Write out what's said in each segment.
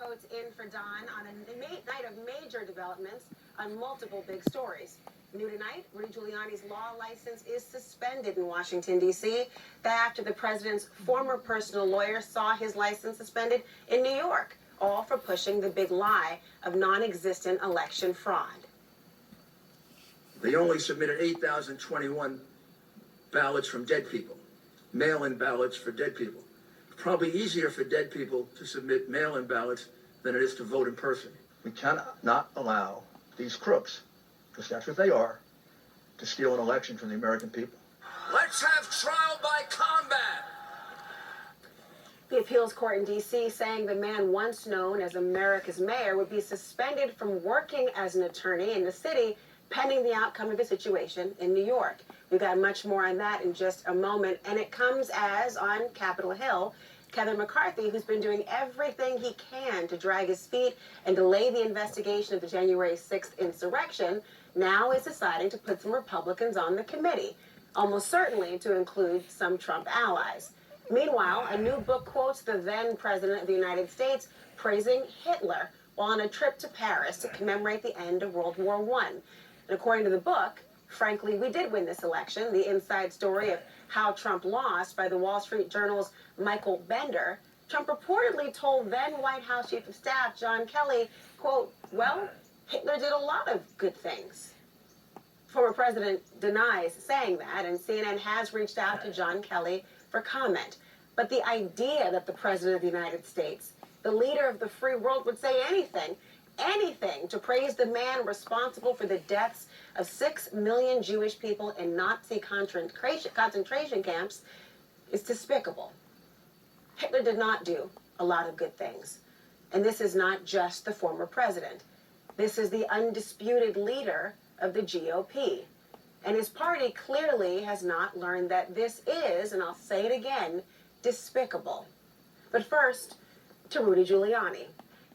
coats in for Don on a night of major developments on multiple big stories. New tonight, Rudy Giuliani's law license is suspended in Washington, D.C. After the president's former personal lawyer saw his license suspended in New York, all for pushing the big lie of non-existent election fraud. They only submitted 8,021 ballots from dead people, mail-in ballots for dead people. Probably easier for dead people to submit mail-in ballots than it is to vote in person. We cannot allow these crooks, because that's what they are, to steal an election from the American people. Let's have trial by combat. The appeals court in D.C. saying the man once known as America's mayor would be suspended from working as an attorney in the city pending the outcome of his situation in New York. We've got much more on that in just a moment, and it comes as, on Capitol Hill, Kevin McCarthy, who's been doing everything he can to drag his feet and delay the investigation of the January 6th insurrection, now is deciding to put some Republicans on the committee, almost certainly to include some Trump allies. Meanwhile, a new book quotes the then President of the United States praising Hitler while on a trip to Paris to commemorate the end of World War I. And according to the book, frankly, we did win this election. The inside story of how Trump lost by the Wall Street Journal's Michael Bender. Trump reportedly told then White House Chief of Staff John Kelly, quote, well, Hitler did a lot of good things. Former president denies saying that, and CNN has reached out to John Kelly for comment. But the idea that the President of the United States, the leader of the free world, would say anything to praise the man responsible for the deaths of 6 million Jewish people in Nazi concentration camps is despicable. Hitler did not do a lot of good things. And this is not just the former president. This is the undisputed leader of the GOP. And his party clearly has not learned that this is, and I'll say it again, despicable. But first, to Rudy Giuliani.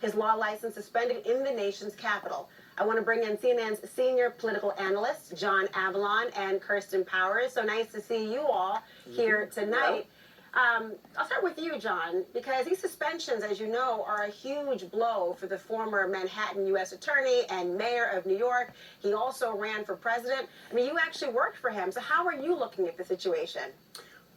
His law license suspended in the nation's capital. I want to bring in CNN's senior political analysts, John Avalon and Kirsten Powers. So nice to see you all here tonight. I'll start with you, John, because these suspensions, as you know, are a huge blow for the former Manhattan U.S. attorney and mayor of New York. He also ran for president. I mean, you actually worked for him. So how are you looking at the situation?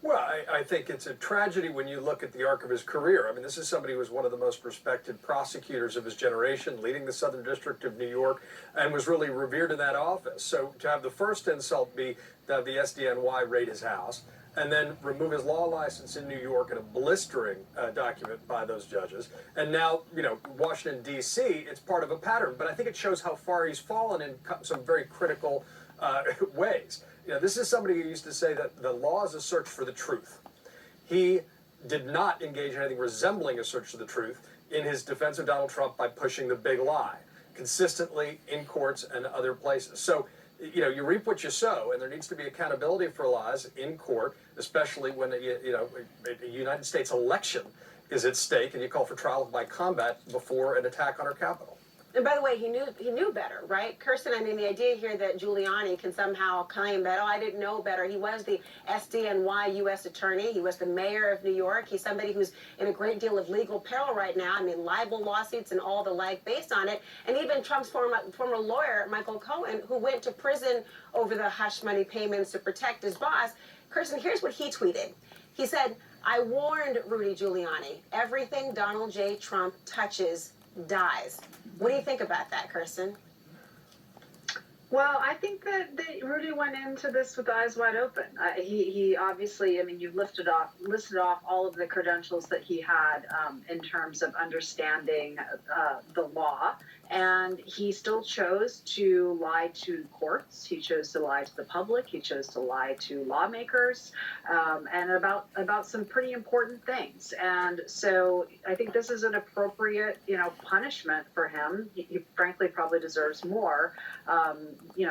Well, I think it's a tragedy when you look at the arc of his career. I mean, this is somebody who was one of the most respected prosecutors of his generation, leading the Southern District of New York, and was really revered in that office. So to have the first insult be to have the SDNY raid his house, and then remove his law license in New York in a blistering document by those judges, and now, you know, Washington, D.C., it's part of a pattern. But I think it shows how far he's fallen in some very critical ways. You know, this is somebody who used to say that the law is a search for the truth. He did not engage in anything resembling a search for the truth in his defense of Donald Trump by pushing the big lie consistently in courts and other places. So, you know, you reap what you sow, and there needs to be accountability for lies in court, especially when a United States election is at stake and you call for trial by combat before an attack on our Capitol. And by the way, he knew better, right? Kirsten, I mean, the idea here that Giuliani can somehow claim that, oh, I didn't know better. He was the SDNY U.S. attorney. He was the mayor of New York. He's somebody who's in a great deal of legal peril right now. I mean, libel lawsuits and all the like based on it. And even Trump's former lawyer, Michael Cohen, who went to prison over the hush money payments to protect his boss. Kirsten, here's what he tweeted. He said, I warned Rudy Giuliani, everything Donald J. Trump touches dies. What do you think about that, Kirsten? Well, I think that Rudy went into this with eyes wide open. He obviously, I mean, you've listed off all of the credentials that he had in terms of understanding the law, and he still chose to lie to courts. He chose to lie to the public. He chose to lie to lawmakers, and about some pretty important things. And so I think this is an appropriate, punishment for him. He frankly probably deserves more.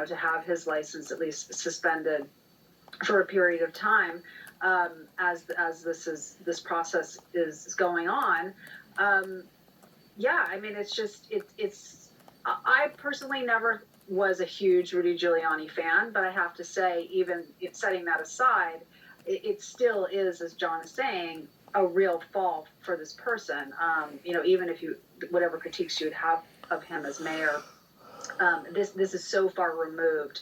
To have his license at least suspended for a period of time as this process is going on. I mean, I personally never was a huge Rudy Giuliani fan, but I have to say, even setting that aside, it still is, as John is saying, a real fall for this person. Even if you whatever critiques you'd have of him as mayor. This is so far removed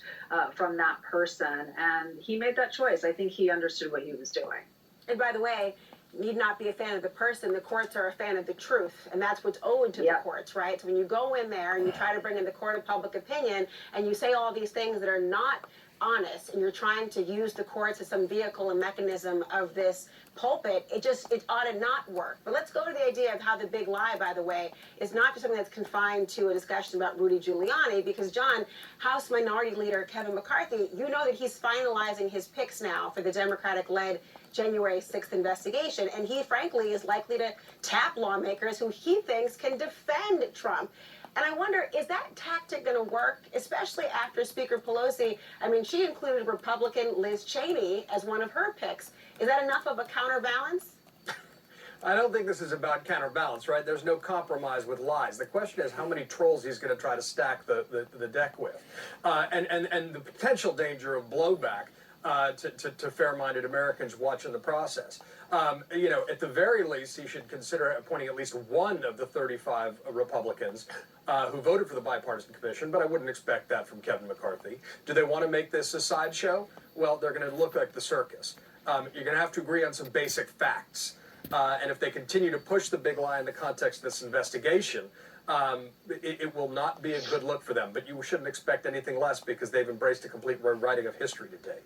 from that person, and he made that choice. I think he understood what he was doing. And by the way, need not be a fan of the person. The courts are a fan of the truth, and that's what's owed to the courts, right? So when you go in there and you try to bring in the court of public opinion, and you say all these things that are not honest, and you're trying to use the courts as some vehicle and mechanism of this pulpit, it ought to not work. But let's go to the idea of how the big lie, by the way, is not just something that's confined to a discussion about Rudy Giuliani, because John, House Minority Leader Kevin McCarthy, you know that he's finalizing his picks now for the Democratic-led January 6th investigation, and he frankly is likely to tap lawmakers who he thinks can defend Trump. And I wonder, is that tactic going to work, especially after Speaker Pelosi? I mean, she included Republican Liz Cheney as one of her picks. Is that enough of a counterbalance? I don't think this is about counterbalance, right? There's no compromise with lies. The question is how many trolls he's going to try to stack the deck with. And the potential danger of blowback to fair-minded Americans watching the process. You know, at the very least, he should consider appointing at least one of the 35 Republicans who voted for the bipartisan commission, but I wouldn't expect that from Kevin McCarthy. Do they want to make this a sideshow? Well, they're going to look like the circus. You're going to have to agree on some basic facts. And if they continue to push the big lie in the context of this investigation, it will not be a good look for them. But you shouldn't expect anything less because they've embraced a complete rewriting of history today.